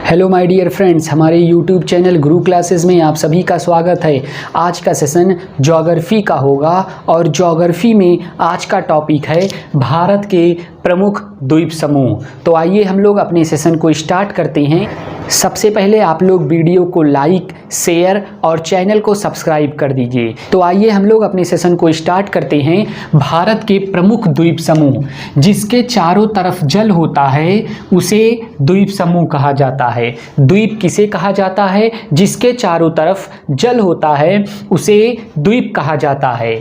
Hello my dear friends, हमारे YouTube channel गुरु classes में आप सभी का स्वागत है। आज का सेशन ज्योग्राफी का होगा और ज्योग्राफी में आज का टॉपिक है भारत के प्रमुख द्वीप समूह। तो आइए हम लोग अपने सेशन को स्टार्ट करते हैं। सबसे पहले आप लोग वीडियो को लाइक, शेयर और चैनल को सब्सक्राइब कर दीजिए। तो आइए हम लोग अपने सेशन को स्टार्ट करते हैं। भारत के प्रमुख द्वीप समूह, जिसके चारों तरफ जल होता है उसे द्वीप समूह कहा जाता है। द्वीप किसे कहा जाता है? जिसके चारों तरफ जल होता है उसे द्वीप कहा जाता है।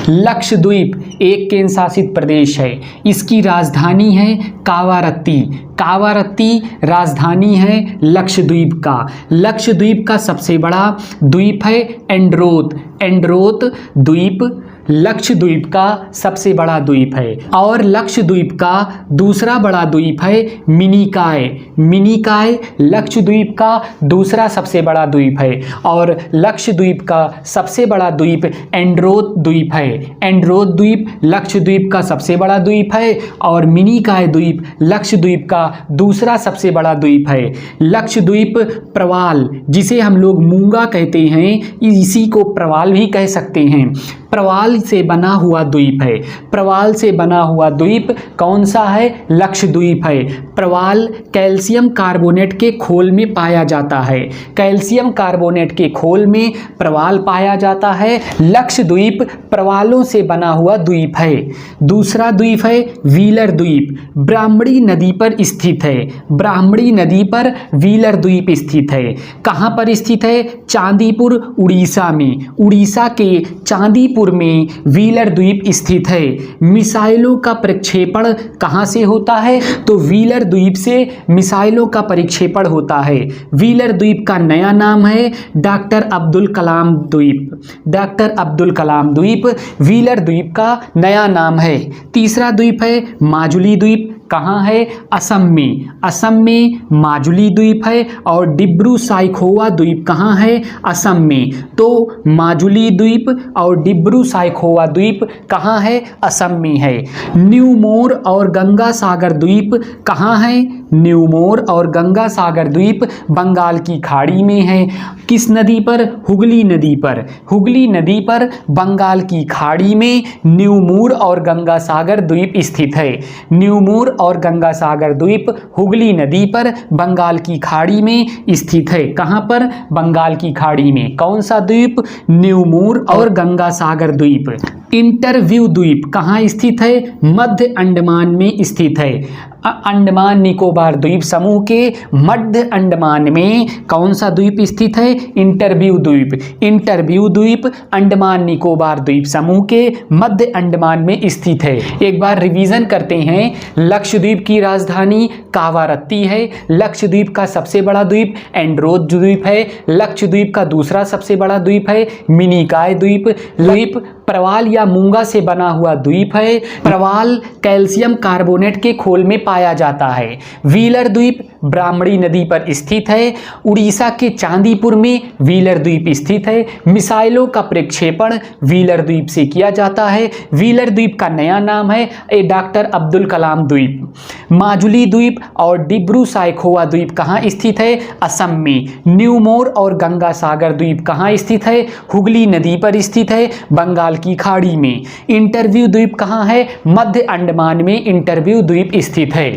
लक्षद्वीप एक केंद्र शासित प्रदेश है। इसकी राजधानी है कावारत्ती। कावारत्ती राजधानी है लक्षद्वीप का। लक्षद्वीप का सबसे बड़ा द्वीप है एंड्रोथ। एंड्रोथ द्वीप लक्षद्वीप का सबसे बड़ा द्वीप है। और लक्षद्वीप का दूसरा बड़ा द्वीप है मिनिकॉय। मिनिकॉय लक्षद्वीप का दूसरा सबसे बड़ा द्वीप है। और लक्षद्वीप का सबसे बड़ा द्वीप एंड्रोथ द्वीप है। एंड्रोथ द्वीप लक्षद्वीप का सबसे बड़ा द्वीप है और मिनिकॉय द्वीप लक्षद्वीप का दूसरा सबसे बड़ा द्वीप है। लक्षद्वीप प्रवाल, जिसे हम लोग मूंगा कहते हैं, इसी को प्रवाल भी कह सकते हैं, प्रवाल से बना हुआ द्वीप है। प्रवाल से बना हुआ द्वीप कौन सा है? लक्षद्वीप है। प्रवाल कैल्शियम कार्बोनेट के खोल में पाया जाता है। कैल्शियम कार्बोनेट के खोल में प्रवाल पाया जाता है। लक्षद्वीप प्रवालों से बना हुआ द्वीप है। दूसरा द्वीप है व्हीलर द्वीप। ब्राह्मणी नदी पर स्थित है। ब्राह्मणी नदी पर व्हीलर द्वीप स्थित है। कहाँ पर स्थित है? चांदीपुर उड़ीसा में। उड़ीसा के चांदीपुर में व्हीलर द्वीप स्थित है। मिसाइलों का प्रक्षेपण कहां से होता है? तो व्हीलर द्वीप से मिसाइलों का प्रक्षेपण होता है। व्हीलर द्वीप का नया नाम है डॉक्टर अब्दुल कलाम द्वीप। डॉक्टर अब्दुल कलाम द्वीप व्हीलर द्वीप का नया नाम है। तीसरा द्वीप है माजुली द्वीप। कहाँ है? असम में। असम में माजुली द्वीप है। और डिब्रू साइखोवा द्वीप कहाँ है? असम में। तो माजुली द्वीप और डिब्रू साइखोवा द्वीप कहाँ है? असम में है। न्यूमोर और गंगा सागर द्वीप कहाँ है? न्यूमोर और गंगा सागर द्वीप बंगाल की खाड़ी में है। किस नदी पर? हुगली नदी पर। हुगली नदी पर बंगाल की खाड़ी में न्यूमोर और गंगा सागर द्वीप स्थित है। न्यूमोर और गंगा सागर द्वीप हुगली नदी पर बंगाल की खाड़ी में स्थित है। कहाँ पर? बंगाल की खाड़ी में। कौन सा द्वीप? न्यूमोर और गंगा सागर द्वीप। इंटरव्यू द्वीप कहाँ स्थित है? मध्य अंडमान में स्थित है। अंडमान निकोबार द्वीप समूह के मध्य अंडमान में कौन सा द्वीप स्थित है? इंटरव्यू द्वीप। इंटरव्यू द्वीप अंडमान निकोबार द्वीप समूह के मध्य अंडमान में स्थित है। एक बार रिवीजन करते हैं। लक्षद्वीप की राजधानी कावारत्ती है। लक्षद्वीप का सबसे बड़ा द्वीप एंड्रोथ द्वीप है। लक्षद्वीप का दूसरा सबसे बड़ा द्वीप है मिनिकॉय द्वीप। द्वीप प्रवाल या मूंगा से बना हुआ द्वीप है। प्रवाल कैल्शियम कार्बोनेट के खोल में पाया जाता है। व्हीलर द्वीप ब्राह्मणी नदी पर स्थित है। उड़ीसा के चांदीपुर में व्हीलर द्वीप स्थित है। मिसाइलों का प्रक्षेपण व्हीलर द्वीप से किया जाता है। व्हीलर द्वीप का नया नाम है डॉक्टर अब्दुल कलाम द्वीप। माजुली द्वीप और डिब्रू साइखोवा द्वीप कहाँ स्थित है? असम में। न्यूमोर और गंगा सागर द्वीप कहाँ स्थित है? हुगली नदी पर स्थित है, बंगाल की खाड़ी में। इंटरव्यू द्वीप कहाँ है? मध्य अंडमान में इंटरव्यू द्वीप स्थित है।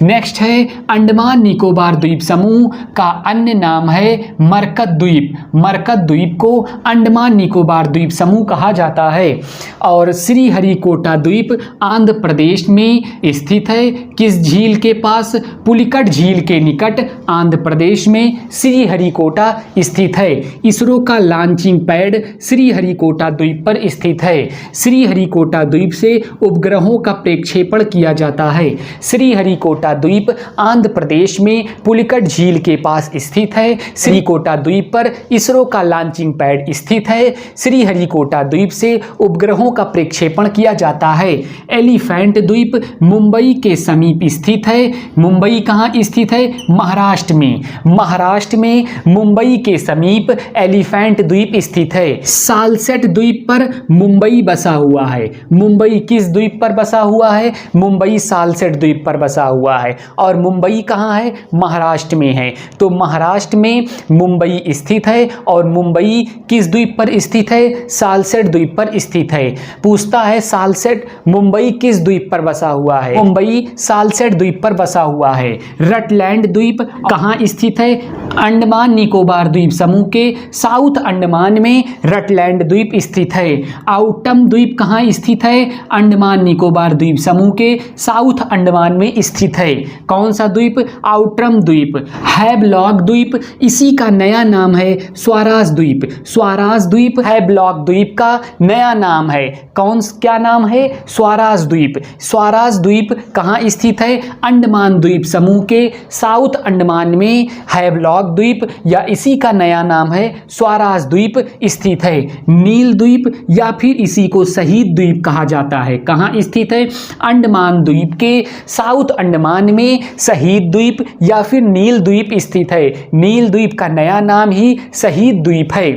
नेक्स्ट है अंडमान निकोबार द्वीप समूह का अन्य नाम है मरकत द्वीप। मरकत द्वीप को अंडमान निकोबार द्वीप समूह कहा जाता है। और श्रीहरिकोटा द्वीप आंध्र प्रदेश में स्थित है। किस झील के पास? पुलिकट झील के निकट आंध्र प्रदेश में श्रीहरिकोटा स्थित है। इसरो का लॉन्चिंग पैड श्रीहरिकोटा द्वीप पर स्थित है। श्रीहरिकोटा द्वीप से उपग्रहों का प्रक्षेपण किया जाता है। श्रीहरिकोटा द्वीप आंध्र प्रदेश में पुलिकट झील के पास स्थित है। श्रीहरिकोटा द्वीप पर इसरो का लॉन्चिंग पैड स्थित है। श्रीहरिकोटा द्वीप से उपग्रहों का प्रक्षेपण किया जाता है। एलिफेंट द्वीप मुंबई के समीप स्थित है। मुंबई कहाँ स्थित है? महाराष्ट्र में। महाराष्ट्र में मुंबई के समीप एलिफेंट द्वीप स्थित है। सालसेट द्वीप पर मुंबई बसा हुआ है। मुंबई किस द्वीप पर बसा हुआ है? मुंबई सालसेट द्वीप पर बसा हुआ है। और मुंबई कहाँ है? महाराष्ट्र में है। तो महाराष्ट्र में मुंबई स्थित है और मुंबई किस द्वीप पर स्थित है? सालसेट द्वीप पर स्थित है। पूछता है सालसेट मुंबई किस द्वीप पर बसा हुआ है? मुंबई सालसेट द्वीप पर बसा हुआ है। रटलैंड द्वीप कहाँ स्थित है? अंडमान निकोबार द्वीप समूह के साउथ अंडमान में रटलैंड द्वीप स्थित है। आउटम द्वीप कहाँ स्थित है? अंडमान निकोबार द्वीप समूह के साउथ अंडमान में स्थित है। कौन सा द्वीप? आउटरम द्वीप। हैवलॉक द्वीप, इसी का नया नाम है स्वराज द्वीप। स्वराज द्वीप हैवलॉक द्वीप का नया नाम है। क्या नाम है? स्वराज द्वीप। स्वराज द्वीप कहाँ स्थित है? अंडमान द्वीप समूह के साउथ अंडमान में हैवलॉक द्वीप या इसी का नया नाम है स्वराज द्वीप स्थित है। नील द्वीप या फिर इसी को शहीद द्वीप कहा जाता है, कहाँ स्थित है? अंडमान द्वीप के साउथ अंडमान में शहीद द्वीप या फिर नील द्वीप स्थित है। नील द्वीप का नया नाम ही शहीद द्वीप है।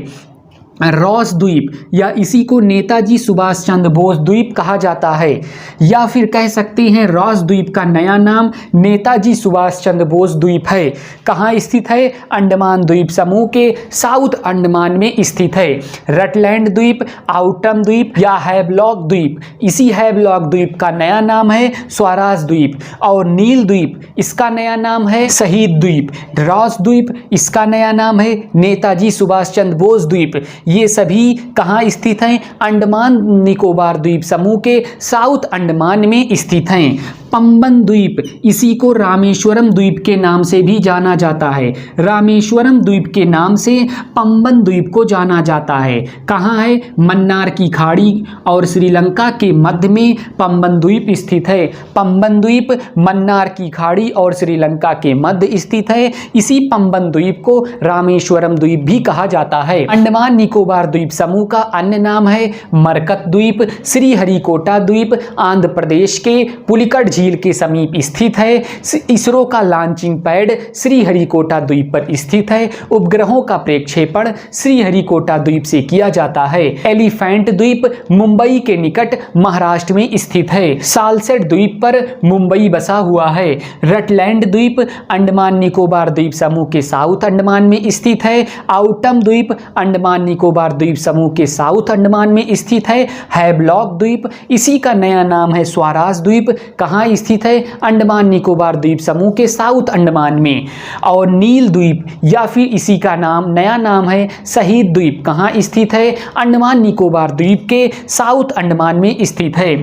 रॉस द्वीप या इसी को नेताजी सुभाष चंद्र बोस द्वीप कहा जाता है, या फिर कह सकते हैं रॉस द्वीप का नया नाम नेताजी सुभाष चंद्र बोस द्वीप है। कहाँ स्थित है? अंडमान द्वीप समूह के साउथ अंडमान में स्थित है। रटलैंड द्वीप, आउटम द्वीप या हैवलॉक द्वीप, इसी हैवलॉक द्वीप का नया नाम है स्वराज द्वीप। और नील द्वीप, इसका नया नाम है शहीद द्वीप। रॉस द्वीप, इसका नया नाम है नेताजी सुभाष चंद्र बोस द्वीप। ये सभी कहाँ स्थित हैं? अंडमान निकोबार द्वीप समूह के साउथ अंडमान में स्थित हैं। पंबन द्वीप, इसी को रामेश्वरम द्वीप के नाम से भी जाना जाता है। रामेश्वरम द्वीप के नाम से पंबन द्वीप को जाना जाता है। कहाँ है? मन्नार की खाड़ी और श्रीलंका के मध्य में पंबन द्वीप स्थित है। पंबन द्वीप मन्नार की खाड़ी और श्रीलंका के मध्य स्थित है। इसी पंबन द्वीप को रामेश्वरम द्वीप भी कहा जाता है। अंडमान निकोबार द्वीप समूह का अन्य नाम है मरकत द्वीप। श्रीहरिकोटा द्वीप आंध्र प्रदेश के पुलिकट झील के समीप स्थित है। इसरो का लॉन्चिंग पैड श्रीहरिकोटा द्वीप पर स्थित है। उपग्रहों का प्रक्षेपण श्रीहरिकोटा द्वीप से किया जाता है। एलिफेंट द्वीप मुंबई के निकट महाराष्ट्र में स्थित है। सालसेट द्वीप पर मुंबई बसा हुआ है। रटलैंड द्वीप अंडमान निकोबार द्वीप समूह के साउथ अंडमान में स्थित है। आउटम द्वीप अंडमान निकोबार द्वीप समूह के साउथ अंडमान में स्थित है। हैवलॉक द्वीप, इसी का नया नाम है स्वराज द्वीप, कहाँ स्थित है? अंडमान निकोबार द्वीप समूह के साउथ अंडमान में। और नील द्वीप या फिर इसी का नया नाम है शहीद द्वीप, कहाँ स्थित है? अंडमान निकोबार द्वीप के साउथ अंडमान में स्थित है।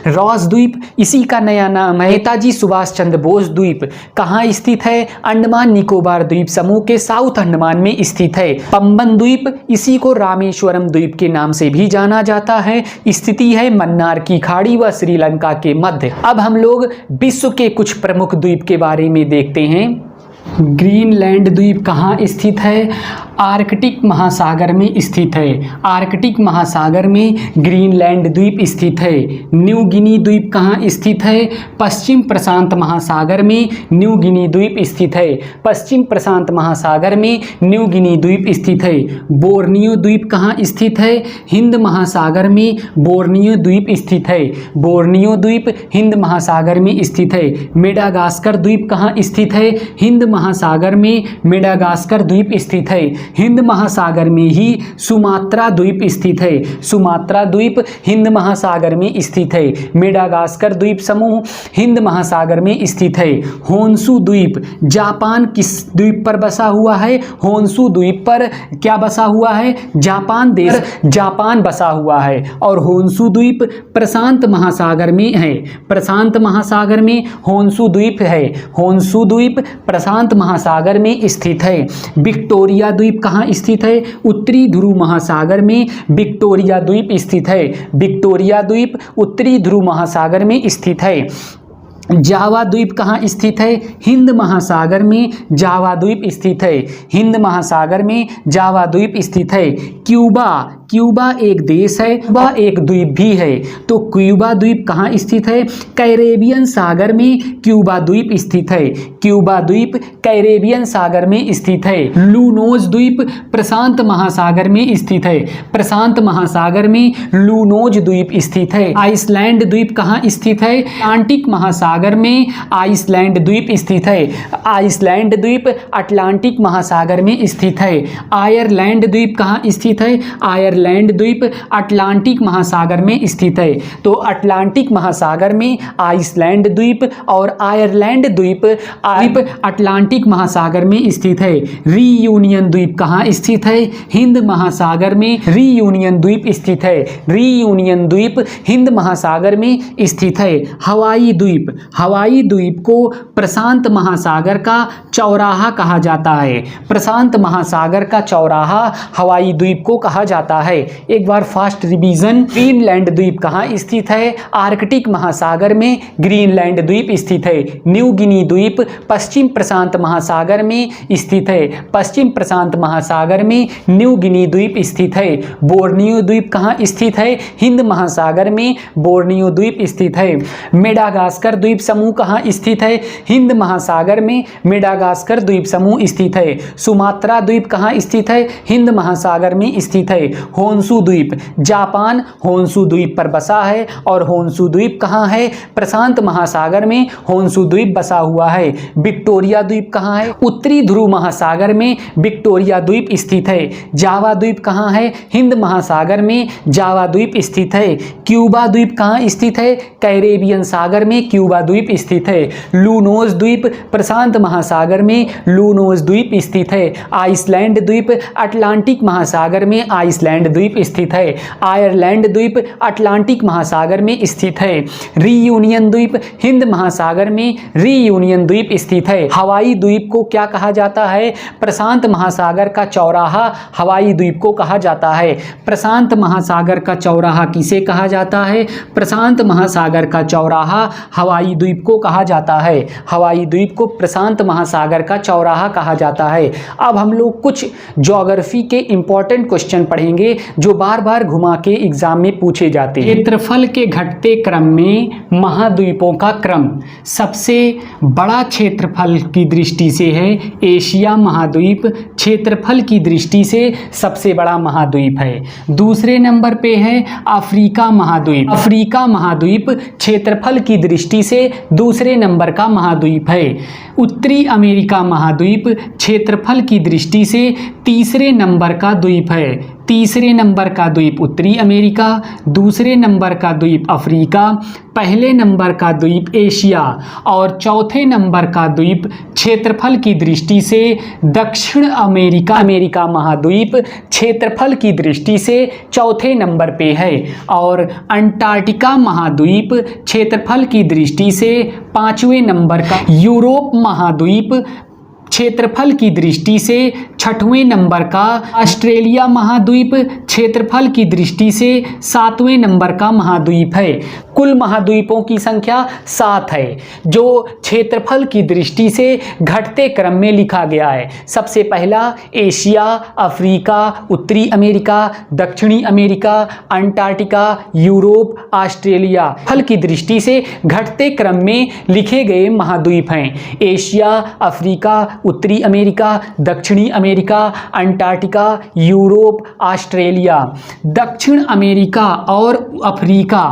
रॉस द्वीप, इसी का नया नाम है नेताजी सुभाष चंद्र बोस द्वीप, कहाँ स्थित है? अंडमान निकोबार द्वीप समूह के साउथ अंडमान में स्थित है। पंबन द्वीप, इसी को रामेश्वरम द्वीप के नाम से भी जाना जाता है, स्थिति है मन्नार की खाड़ी व श्रीलंका के मध्य। अब हम लोग विश्व के कुछ प्रमुख द्वीप के बारे में देखते हैं। ग्रीनलैंड द्वीप कहाँ स्थित है? आर्कटिक महासागर में स्थित है। आर्कटिक महासागर में ग्रीनलैंड द्वीप स्थित है। न्यू गिनी द्वीप कहाँ स्थित है? पश्चिम प्रशांत महासागर में न्यू गिनी द्वीप स्थित है। पश्चिम प्रशांत महासागर में न्यू गिनी द्वीप स्थित है। बोर्नियो द्वीप कहाँ स्थित है? हिंद महासागर में बोर्नियो द्वीप स्थित है। बोर्नियो द्वीप हिंद महासागर में स्थित है। मेडागास्कर द्वीप कहाँ स्थित है? हिंद महासागर में मेडागास्कर द्वीप स्थित है। हिंद महासागर में ही सुमात्रा द्वीप स्थित है। सुमात्रा द्वीप हिंद महासागर में स्थित है। मेडागास्कर द्वीप समूह हिंद महासागर में स्थित है। होन्शु द्वीप जापान किस द्वीप पर बसा हुआ है? होन्शु द्वीप पर क्या बसा हुआ है? जापान देश, जापान बसा हुआ है। और होन्शु द्वीप प्रशांत महासागर में है। प्रशांत महासागर में होन्शु द्वीप है। होन्शु द्वीप प्रशांत महासागर में स्थित है। विक्टोरिया द्वीप कहाँ स्थित है? उत्तरी ध्रुव महासागर में विक्टोरिया द्वीप स्थित है। विक्टोरिया द्वीप उत्तरी ध्रुव महासागर में स्थित है। जावा द्वीप कहाँ स्थित है? हिंद महासागर में जावा द्वीप स्थित है। हिंद महासागर में जावा द्वीप स्थित है। क्यूबा क्यूबा एक देश है, क्यूबा एक द्वीप भी है। तो क्यूबा द्वीप कहाँ स्थित है? कैरेबियन सागर में क्यूबा द्वीप स्थित है। क्यूबा द्वीप कैरेबियन सागर में स्थित है। लूनोज द्वीप प्रशांत महासागर में स्थित है। प्रशांत महासागर में लूनोज द्वीप स्थित है। आइसलैंड द्वीप कहाँ स्थित है? अटलांटिक महासागर में आइसलैंड द्वीप स्थित है। आइसलैंड द्वीप अटलांटिक महासागर में स्थित है। आयरलैंड द्वीप कहाँ स्थित है? आयरलैंड द्वीप अटलांटिक महासागर में स्थित है। तो अटलांटिक महासागर में आइसलैंड द्वीप और आयरलैंड द्वीप अटलांटिक महासागर में स्थित है। रीयूनियन द्वीप कहाँ स्थित है? हिंद महासागर में रीयूनियन द्वीप स्थित है। रीयूनियन द्वीप हिंद महासागर में स्थित है। हवाई द्वीप, हवाई द्वीप को प्रशांत महासागर का चौराहा कहा जाता है। प्रशांत महासागर का चौराहा हवाई द्वीप को कहा जाता है। एक बार फास्ट रिवीजन। ग्रीनलैंड द्वीप कहाँ स्थित है? आर्कटिक महासागर में ग्रीनलैंड द्वीप स्थित है। न्यू गिनी द्वीप पश्चिम प्रशांत महासागर में स्थित है। पश्चिम प्रशांत महासागर में न्यू गिनी द्वीप स्थित है। बोर्नियो द्वीप कहाँ स्थित है? हिंद महासागर में बोर्नियो द्वीप स्थित है। मेडागास्कर द्वीप समूह कहाँ स्थित है? हिंद महासागर में मेडागास्कर द्वीप समूह स्थित है। सुमात्रा द्वीप कहाँ स्थित है? हिंद महासागर में स्थित है। होन्शु द्वीप, जापान होन्शु द्वीप पर बसा है और होन्शु द्वीप कहाँ है? प्रशांत महासागर में होन्शु द्वीप बसा हुआ है। विक्टोरिया द्वीप कहाँ है? उत्तरी ध्रुव महासागर में विक्टोरिया द्वीप स्थित है। जावा द्वीप कहाँ है? हिंद महासागर में जावा द्वीप स्थित है। क्यूबा द्वीप कहाँ स्थित है? कैरेबियन सागर में क्यूबा द्वीप स्थित है। लूनोज द्वीप प्रशांत महासागर में लूनोज द्वीप स्थित है। आइसलैंड द्वीप अटलांटिक महासागर में आइसलैंड द्वीप स्थित है। आयरलैंड द्वीप अटलांटिक महासागर में स्थित है। रीयूनियन द्वीप हिंद महासागर में रीयूनियन द्वीप स्थित है। हवाई द्वीप को क्या कहा जाता है? प्रशांत महासागर का चौराहा हवाई द्वीप को कहा जाता है। प्रशांत महासागर का चौराहा किसे कहा जाता है? प्रशांत महासागर का चौराहा हवाई द्वीप को कहा जाता है। हवाई द्वीप को प्रशांत महासागर का चौराहा कहा जाता है। अब हम लोग कुछ ज्योग्राफी के इंपॉर्टेंट क्वेश्चन पढ़ेंगे जो बार बार घुमा के एग्जाम में पूछे जाते हैं। क्षेत्रफल के घटते क्रम में महाद्वीपों का क्रम सबसे बड़ा क्षेत्रफल की दृष्टि से है एशिया महाद्वीप, क्षेत्रफल की दृष्टि से सबसे बड़ा महाद्वीप है। दूसरे नंबर पे है अफ्रीका महाद्वीप। अफ्रीका महाद्वीप क्षेत्रफल की दृष्टि से दूसरे नंबर का महाद्वीप है। उत्तरी अमेरिका महाद्वीप क्षेत्रफल की दृष्टि से तीसरे नंबर का द्वीप है। तीसरे नंबर का द्वीप उत्तरी अमेरिका, दूसरे नंबर का द्वीप अफ्रीका, पहले नंबर का द्वीप एशिया और चौथे नंबर का द्वीप क्षेत्रफल की दृष्टि से दक्षिण अमेरिका। अमेरिका महाद्वीप क्षेत्रफल की दृष्टि से चौथे नंबर पे है और अंटार्कटिका महाद्वीप क्षेत्रफल की दृष्टि से पांचवें नंबर का। यूरोप महाद्वीप क्षेत्रफल की दृष्टि से छठवें नंबर का। ऑस्ट्रेलिया महाद्वीप क्षेत्रफल की दृष्टि से सातवें नंबर का महाद्वीप है। कुल महाद्वीपों की संख्या 7 है जो क्षेत्रफल की दृष्टि से घटते क्रम में लिखा गया है। सबसे पहला एशिया, अफ्रीका, उत्तरी अमेरिका, दक्षिणी अमेरिका, अंटार्कटिका, यूरोप, ऑस्ट्रेलिया। फल की दृष्टि से घटते क्रम में लिखे गए महाद्वीप हैं। एशिया, अफ्रीका, उत्तरी अमेरिका, दक्षिणी अमेरिका, अंटार्कटिका, यूरोप, ऑस्ट्रेलिया। दक्षिण अमेरिका और अफ्रीका,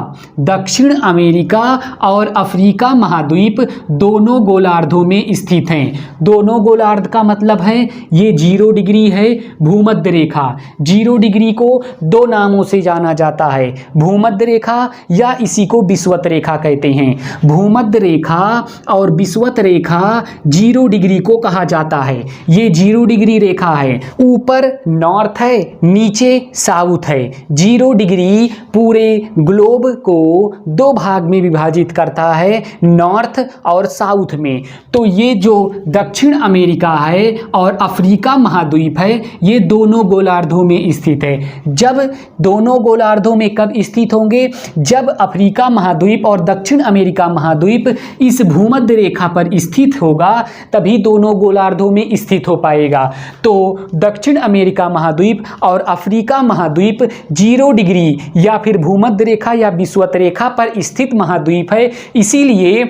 दक्षिण अमेरिका और अफ्रीका महाद्वीप दोनों गोलार्धों में स्थित हैं। दोनों गोलार्ध का मतलब है ये 0 डिग्री है भूमध्य रेखा। 0 डिग्री को दो नामों से जाना जाता है, भूमध्य रेखा या इसी को विषुवत रेखा कहते हैं। भूमध्य रेखा और विषुवत रेखा 0 डिग्री को कहा जाता है। ये 0 डिग्री रेखा है, ऊपर नॉर्थ है, नीचे साउथ है। 0 डिग्री पूरे ग्लोब को दो भाग में विभाजित करता है, नॉर्थ और साउथ में। तो ये जो दक्षिण अमेरिका है और अफ्रीका महाद्वीप है, ये दोनों गोलार्धों में स्थित है। जब दोनों गोलार्धों में कब स्थित होंगे? जब अफ्रीका महाद्वीप और दक्षिण अमेरिका महाद्वीप इस भूमध्य रेखा पर स्थित होगा, तभी दोनों गोलार्धों में स्थित हो पाएगा। तो दक्षिण अमेरिका महाद्वीप और अफ्रीका महाद्वीप 0 डिग्री या फिर भूमध्य रेखा या विषुवत रेखा पर स्थित महाद्वीप है। इसीलिए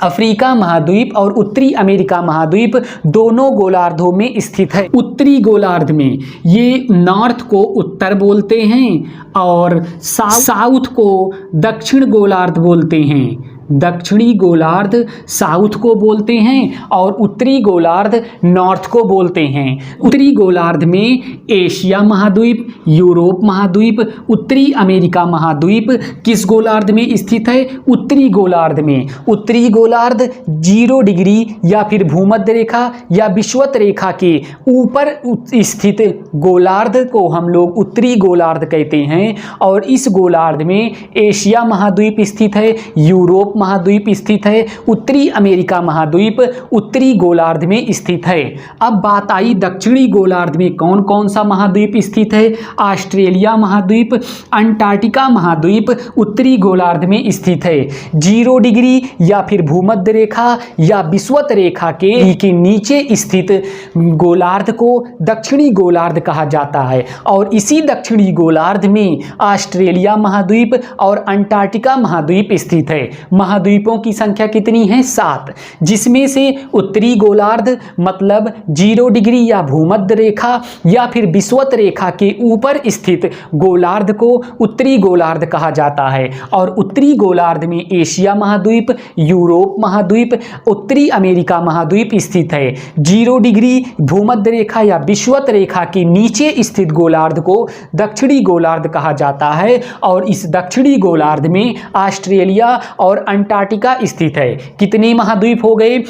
अफ्रीका महाद्वीप और उत्तरी अमेरिका महाद्वीप दोनों गोलार्धों में स्थित है। उत्तरी गोलार्ध में ये नॉर्थ को उत्तर बोलते हैं और साउथ को दक्षिण गोलार्ध बोलते हैं। दक्षिणी गोलार्ध साउथ को बोलते हैं और उत्तरी गोलार्ध नॉर्थ को बोलते हैं। उत्तरी गोलार्ध में एशिया महाद्वीप, यूरोप महाद्वीप, उत्तरी अमेरिका महाद्वीप किस गोलार्ध में स्थित है? उत्तरी गोलार्ध में। उत्तरी गोलार्ध 0 डिग्री या फिर भूमध्य रेखा या विषुवत रेखा के ऊपर स्थित गोलार्ध को हम लोग उत्तरी गोलार्ध कहते हैं। और इस गोलार्ध में एशिया महाद्वीप स्थित है, यूरोप महाद्वीप स्थित है, उत्तरी अमेरिका महाद्वीप उत्तरी गोलार्ध में स्थित है। अब बात आई दक्षिणी गोलार्ध में कौन कौन सा महाद्वीप स्थित है? ऑस्ट्रेलिया महाद्वीप, अंटार्कटिका महाद्वीप उत्तरी गोलार्ध में स्थित है। 0 डिग्री या फिर भूमध्य रेखा या विषुवत रेखा के नीचे स्थित गोलार्ध को दक्षिणी गोलार्ध कहा जाता है। और इसी दक्षिणी गोलार्ध में ऑस्ट्रेलिया महाद्वीप और अंटार्कटिका महाद्वीप स्थित है। महाद्वीपों की संख्या कितनी है? 7, जिसमें से उत्तरी गोलार्ध मतलब 0 डिग्री या भूमध्य रेखा या फिर विषुवत रेखा के ऊपर स्थित गोलार्ध को उत्तरी गोलार्ध कहा जाता है। और उत्तरी गोलार्ध में एशिया महाद्वीप, यूरोप महाद्वीप, उत्तरी अमेरिका महाद्वीप स्थित है। 0 डिग्री भूमध्य रेखा या विषुवत रेखा के नीचे स्थित गोलार्ध को दक्षिणी गोलार्ध कहा जाता है। और इस दक्षिणी गोलार्ध में ऑस्ट्रेलिया और अंटार्कटिका स्थित है। कितने महाद्वीप हो गए?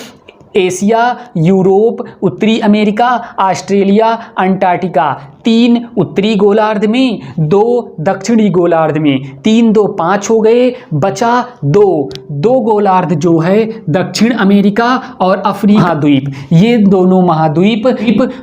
एशिया, यूरोप, उत्तरी अमेरिका, ऑस्ट्रेलिया, अंटार्कटिका। 3 उत्तरी गोलार्ध में, 2 दक्षिणी गोलार्ध में। 3 2 5 हो गए, बचा 2 गोलार्ध जो है दक्षिण अमेरिका और अफ्रीका महाद्वीप। ये दोनों महाद्वीप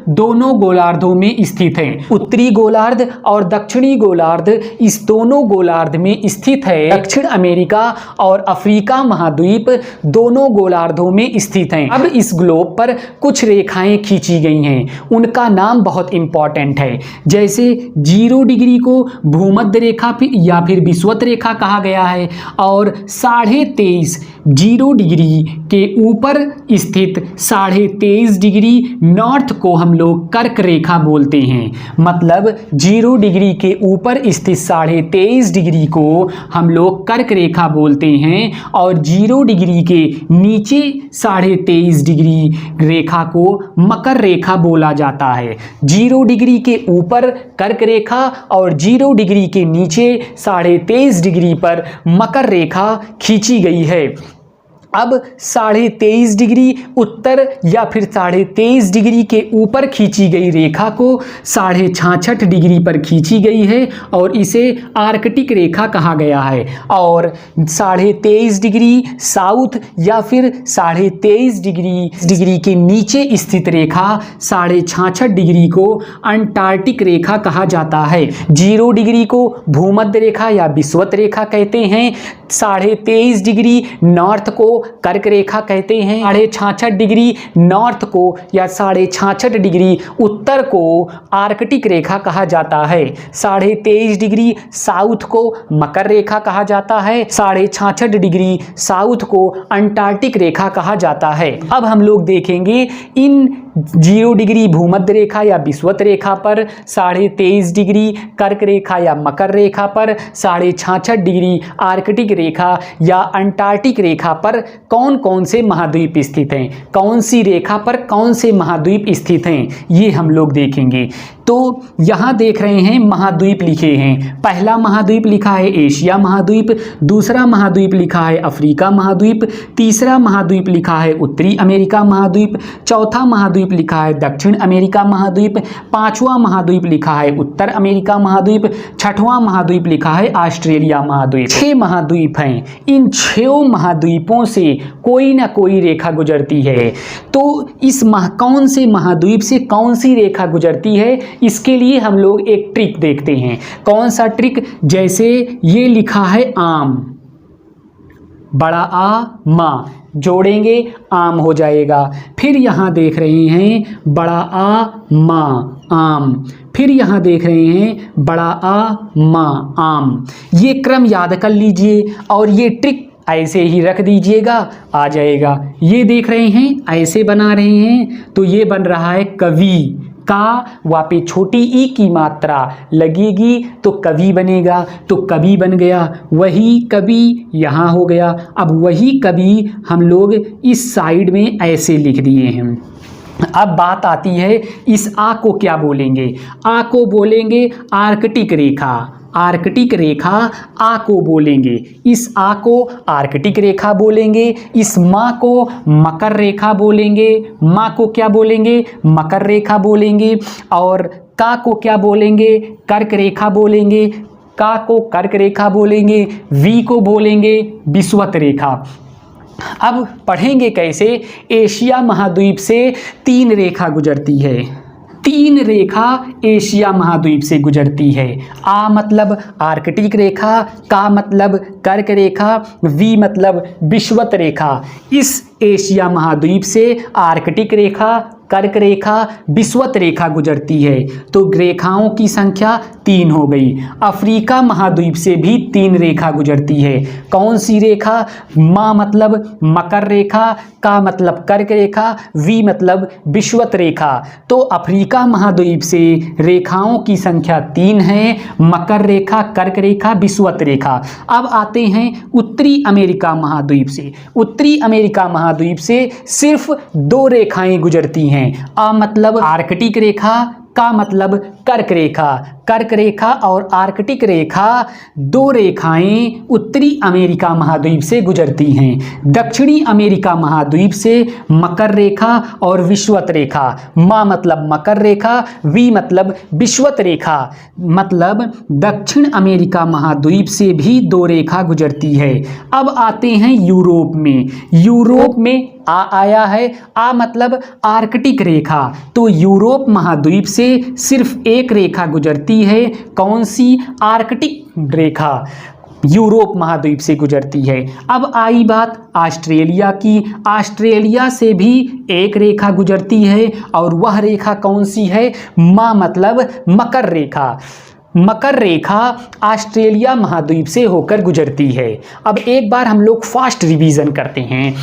दोनों गोलार्धों में स्थित हैं। उत्तरी गोलार्ध और दक्षिणी गोलार्ध इस दोनों गोलार्ध में स्थित है। दक्षिण अमेरिका और अफ्रीका महाद्वीप दोनों गोलार्धों में स्थित हैं। अब इस ग्लोब पर कुछ रेखाएं खींची गई हैं, उनका नाम बहुत इंपॉर्टेंट है। जैसे 0 डिग्री को भूमध्य रेखा या फिर विषुवत रेखा कहा गया है और 23.5 0 डिग्री के ऊपर स्थित 23.5 डिग्री नॉर्थ को हम लोग कर्क रेखा बोलते हैं। मतलब 0 डिग्री के ऊपर स्थित 23.5 डिग्री को हम लोग कर्क रेखा बोलते हैं और 0 डिग्री के नीचे 23.5 डिग्री रेखा को मकर रेखा बोला जाता है। 0 डिग्री के ऊपर कर्क रेखा और 0 डिग्री के नीचे 23.5 डिग्री पर मकर रेखा खींची गई है। अब 23.5 डिग्री उत्तर या फिर 23.5 डिग्री के ऊपर खींची गई रेखा को 66.5 डिग्री पर खींची गई है और इसे आर्कटिक रेखा कहा गया है। और 23.5 डिग्री साउथ या फिर 23.5 डिग्री के नीचे स्थित रेखा 66.5 डिग्री को अंटार्कटिक रेखा कहा जाता है। 0 डिग्री को भूमध्य रेखा या विषुवत रेखा कहते हैं। 23.5 डिग्री नॉर्थ को कर्क रेखा कहते हैं। 66.5 डिग्री नॉर्थ को या 66.5 डिग्री उत्तर को आर्कटिक रेखा कहा जाता है। 23.5 डिग्री साउथ को मकर रेखा कहा जाता है। 66.5 डिग्री साउथ को अंटार्कटिक रेखा कहा जाता है। अब हम लोग देखेंगे इन 0 डिग्री भूमध्य रेखा या विषुवत रेखा पर, 23.5 डिग्री कर्क रेखा या मकर रेखा पर, 66.5 डिग्री आर्कटिक रेखा या अंटार्कटिक रेखा पर कौन कौन से महाद्वीप स्थित हैं, कौन सी रेखा पर कौन से महाद्वीप स्थित हैं, ये हम लोग देखेंगे। तो यहाँ देख रहे हैं महाद्वीप लिखे हैं। पहला महाद्वीप लिखा है एशिया महाद्वीप, दूसरा महाद्वीप लिखा है अफ्रीका महाद्वीप, तीसरा महाद्वीप लिखा है उत्तरी अमेरिका महाद्वीप, चौथा महाद्वीप लिखा है दक्षिण अमेरिका महाद्वीप, पांचवा महाद्वीप लिखा है उत्तर अमेरिका महाद्वीप, छठवां महाद्वीप लिखा है ऑस्ट्रेलिया महाद्वीप। 6 महाद्वीप हैं। इन 6 महाद्वीपों से कोई ना कोई रेखा गुजरती है। तो इस कौन से महाद्वीप से कौन सी रेखा गुजरती है, इसके लिए हम लोग एक ट्रिक देखते हैं। कौन सा ट्रिक? जैसे ये लिखा है आम, बड़ा आ मा, जोड़ेंगे आम हो जाएगा। फिर यहाँ देख रहे हैं बड़ा आ मा आम, फिर यहाँ देख रहे हैं बड़ा आ मा आम। ये क्रम याद कर लीजिए और ये ट्रिक ऐसे ही रख दीजिएगा, आ जाएगा। ये देख रहे हैं ऐसे बना रहे हैं तो ये बन रहा है कवि। का वहाँ पे छोटी ई की मात्रा लगेगी तो कवि बनेगा, तो कवि बन गया। वही कवि यहाँ हो गया। अब वही कवि हम लोग इस साइड में ऐसे लिख दिए हैं। अब बात आती है इस आ को क्या बोलेंगे? आ को बोलेंगे आर्कटिक रेखा। आर्कटिक रेखा आ को बोलेंगे। इस आ को आर्कटिक रेखा बोलेंगे। इस माँ को मकर रेखा बोलेंगे। माँ को क्या बोलेंगे? मकर रेखा बोलेंगे। और का को क्या बोलेंगे? कर्क रेखा बोलेंगे। का को कर्क रेखा बोलेंगे। वी को बोलेंगे विषुवत रेखा। अब पढ़ेंगे कैसे? एशिया महाद्वीप से 3 रेखा गुजरती है। 3 रेखा एशिया महाद्वीप से गुजरती है। आ मतलब आर्कटिक रेखा, का मतलब कर्क रेखा, वी मतलब विषुवत रेखा। इस एशिया महाद्वीप से आर्कटिक रेखा, कर्क रेखा, विषुवत रेखा गुजरती है। तो रेखाओं की संख्या 3 हो गई। अफ्रीका महाद्वीप से भी 3 रेखा गुजरती है। कौन सी रेखा? मा मतलब मकर रेखा, का मतलब कर्क रेखा, वी मतलब विषुवत रेखा। तो अफ्रीका महाद्वीप से रेखाओं की संख्या 3 है, मकर रेखा, कर्क रेखा, विषुवत रेखा। अब आते हैं उत्तरी अमेरिका महाद्वीप से। उत्तरी अमेरिका महाद्वीप से सिर्फ 2 रेखाएं गुजरती हैं। आ मतलब आर्कटिक रेखा, का मतलब कर्क रेखा। कर्क रेखा और आर्कटिक रेखा 2 रेखाएं उत्तरी अमेरिका महाद्वीप से गुजरती हैं। दक्षिणी अमेरिका महाद्वीप से मकर रेखा और विषुवत रेखा। मा मतलब मकर रेखा, वी मतलब विषुवत रेखा। मतलब दक्षिण अमेरिका महाद्वीप से भी 2 रेखा गुजरती है। अब आते हैं यूरोप में। यूरोप में आ आया है। आ मतलब आर्कटिक रेखा। तो यूरोप महाद्वीप से सिर्फ 1 रेखा गुजरती है। कौन सी? आर्कटिक रेखा यूरोप महाद्वीप से गुजरती है। अब आई बात ऑस्ट्रेलिया की। ऑस्ट्रेलिया से भी 1 रेखा गुजरती है और वह रेखा कौन सी है? मा मतलब मकर रेखा। मकर रेखा ऑस्ट्रेलिया महाद्वीप से होकर गुजरती है। अब एक बार हम लोग फास्ट रिवीजन करते हैं।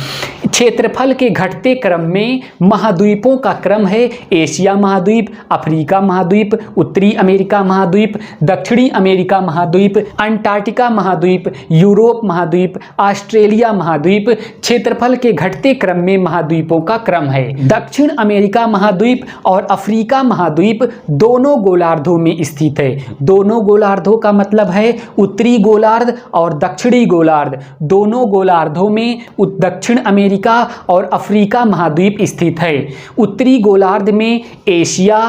क्षेत्रफल के घटते क्रम में महाद्वीपों का क्रम है एशिया महाद्वीप, अफ्रीका महाद्वीप, उत्तरी अमेरिका महाद्वीप, दक्षिणी अमेरिका महाद्वीप, अंटार्कटिका महाद्वीप, यूरोप महाद्वीप, ऑस्ट्रेलिया महाद्वीप। क्षेत्रफल के घटते क्रम में महाद्वीपों का क्रम है। दक्षिण अमेरिका महाद्वीप और अफ्रीका महाद्वीप दोनों गोलार्धों में स्थित है। दोनों गोलार्धों का मतलब है उत्तरी गोलार्ध और दक्षिणी गोलार्ध। दोनों गोलार्धों में दक्षिण अमेरिका और अफ्रीका महाद्वीप स्थित है। उत्तरी गोलार्ध में एशिया,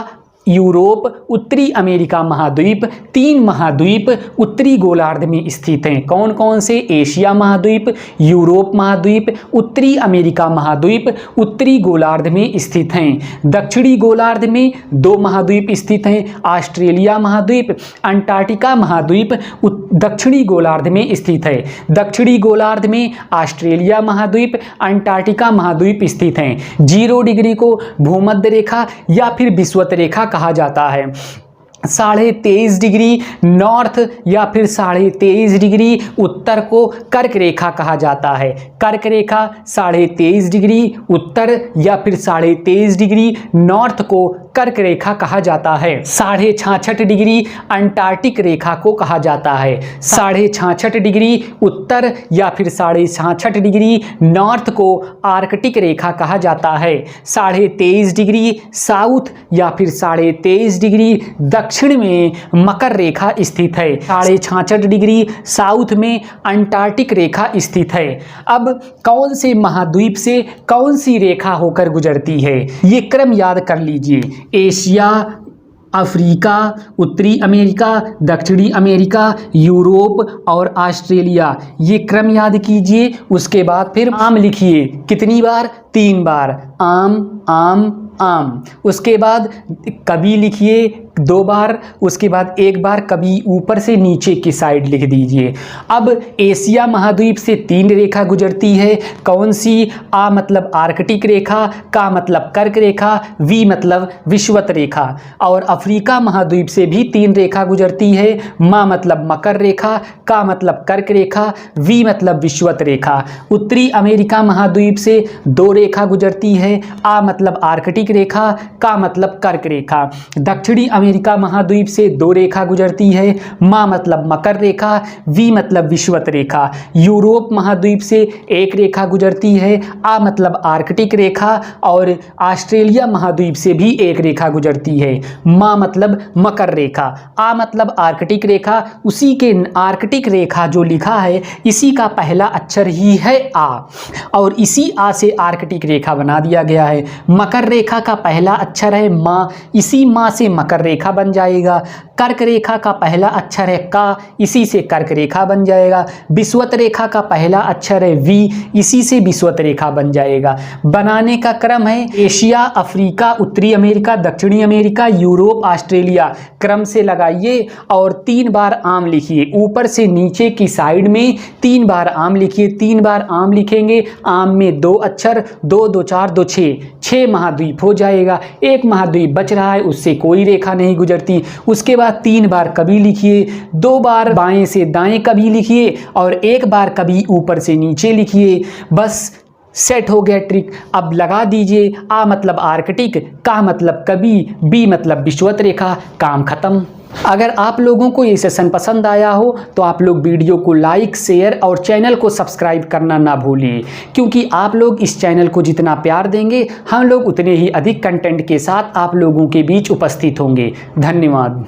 यूरोप, उत्तरी अमेरिका महाद्वीप, 3 महाद्वीप उत्तरी गोलार्ध में स्थित हैं। कौन कौन से? एशिया महाद्वीप, यूरोप महाद्वीप, उत्तरी अमेरिका महाद्वीप उत्तरी गोलार्ध में स्थित हैं। दक्षिणी गोलार्ध में 2 महाद्वीप स्थित हैं, ऑस्ट्रेलिया महाद्वीप, अंटार्कटिका महाद्वीप दक्षिणी गोलार्ध में स्थित है। दक्षिणी गोलार्ध में ऑस्ट्रेलिया महाद्वीप, अंटार्कटिका महाद्वीप स्थित हैं। 0 डिग्री को भूमध्य रेखा या फिर विषुवत रेखा कहा जाता है। 23.5 डिग्री नॉर्थ या फिर 23.5 डिग्री उत्तर को कर्क रेखा कहा जाता है। कर्क रेखा 23.5 डिग्री उत्तर या फिर 23.5 डिग्री नॉर्थ को कर्क रेखा कहा जाता है। 66.5 डिग्री अंटार्कटिक रेखा को कहा जाता है। 66.5 डिग्री उत्तर या फिर 66.5 डिग्री नॉर्थ को आर्कटिक रेखा कहा जाता है। 23.5 डिग्री साउथ या फिर 23.5 डिग्री दक्षिण में मकर रेखा स्थित है। 66.5 डिग्री साउथ में अंटार्कटिक रेखा स्थित है। अब कौन से महाद्वीप से कौन सी रेखा होकर गुजरती है, ये क्रम याद कर लीजिए। एशिया, अफ्रीका, उत्तरी अमेरिका, दक्षिणी अमेरिका, यूरोप और ऑस्ट्रेलिया, ये क्रम याद कीजिए। उसके बाद फिर आम लिखिए, कितनी बार? 3 बार। आम आम आम। उसके बाद कभी लिखिए 2 बार, उसके बाद 1 बार कभी ऊपर से नीचे की साइड लिख दीजिए। अब एशिया महाद्वीप से 3 रेखा गुजरती है। कौन सी? आ मतलब आर्कटिक रेखा, का मतलब कर्क रेखा, वी मतलब विषुवत रेखा। और अफ्रीका महाद्वीप से भी 3 रेखा गुजरती है। मा मतलब मकर रेखा, का मतलब कर्क रेखा, वी मतलब विषुवत रेखा। उत्तरी अमेरिका महाद्वीप से 2 रेखा गुजरती है। आ मतलब आर्कटिक रेखा, का मतलब कर्क रेखा। दक्षिणी अमेरिका महाद्वीप से 2 रेखा गुजरती है। मा मतलब मकर रेखा, वी मतलब विषुवत रेखा। यूरोप महाद्वीप से 1 रेखा गुजरती है। आ मतलब आर्कटिक रेखा। और ऑस्ट्रेलिया महाद्वीप से भी 1 रेखा गुजरती है। मा मतलब मकर रेखा, आ मतलब आर्कटिक रेखा। उसी के आर्कटिक रेखा जो लिखा है, इसी का पहला अक्षर ही है आ, और इसी आ से आर्कटिक रेखा बना दिया गया है। मकर रेखा का पहला अक्षर है मा, इसी मा से मकर रेखा बन जाएगा। कर्क रेखा का पहला अक्षर है का, इसी से कर्क रेखा बन जाएगा। विषुवत रेखा का पहला अक्षर है वी, इसी से विषुवत रेखा बन जाएगा। बनाने का क्रम है एशिया, अफ्रीका, उत्तरी अमेरिका, दक्षिणी अमेरिका, यूरोप, ऑस्ट्रेलिया, क्रम से लगाइए और 3 बार आम लिखिए। ऊपर से नीचे की साइड में 3 बार आम लिखिए। 3 बार आम लिखेंगे, आम में 2 अक्षर, 2 2 4 2 6 महाद्वीप हो जाएगा। एक महाद्वीप बच रहा है, उससे कोई रेखा नहीं गुजरती। उसके बाद 3 बार कभी लिखिए, 2 बार बाएं से दाएं कभी लिखिए और 1 बार कभी ऊपर से नीचे लिखिए। बस सेट हो गया ट्रिक। अब लगा दीजिए। आ मतलब आर्कटिक, का मतलब कभी, बी मतलब विषुवत रेखा, काम खत्म। अगर आप लोगों को ये सेशन पसंद आया हो तो आप लोग वीडियो को लाइक, शेयर और चैनल को सब्सक्राइब करना ना भूलिए, क्योंकि आप लोग इस चैनल को जितना प्यार देंगे, हम लोग उतने ही अधिक कंटेंट के साथ आप लोगों के बीच उपस्थित होंगे। धन्यवाद।